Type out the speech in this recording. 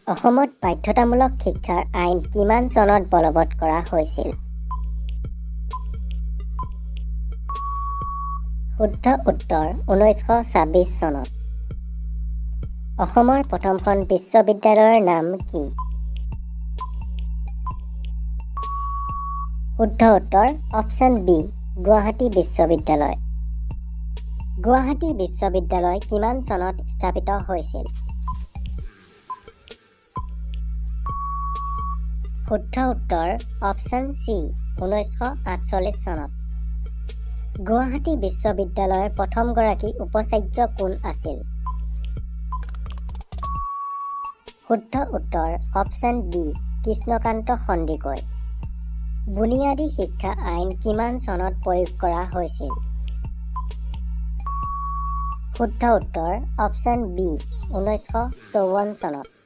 অসমত বাধ্যতামূলক শিক্ষাৰ আইন কিমান চনত বলবৎ কৰা হৈছিল? শুদ্ধ উত্তৰ 1926 চনত। অসমৰ প্ৰথমখন বিশ্ববিদ্যালয়ৰ নাম কি? শুদ্ধ উত্তৰ অপশ্যন বি গুৱাহাটী বিশ্ববিদ্যালয়। গুৱাহাটী বিশ্ববিদ্যালয় কিমান চনত স্থাপিত হৈছিল? শুদ্ধ উত্তৰ অপশ্যন চি 1948 চনত। গুৱাহাটী বিশ্ববিদ্যালয়ৰ প্ৰথমগৰাকী উপাচাৰ্য কোন আছিল? শুদ্ধ উত্তৰ অপশ্যন ডি কৃষ্ণকান্ত সন্দিকৈ। বুনিয়াদী শিক্ষা আইন কিমান চনত প্ৰয়োগ কৰা হৈছিল? শুদ্ধ উত্তৰ অপশ্যন বি 1954 চনত।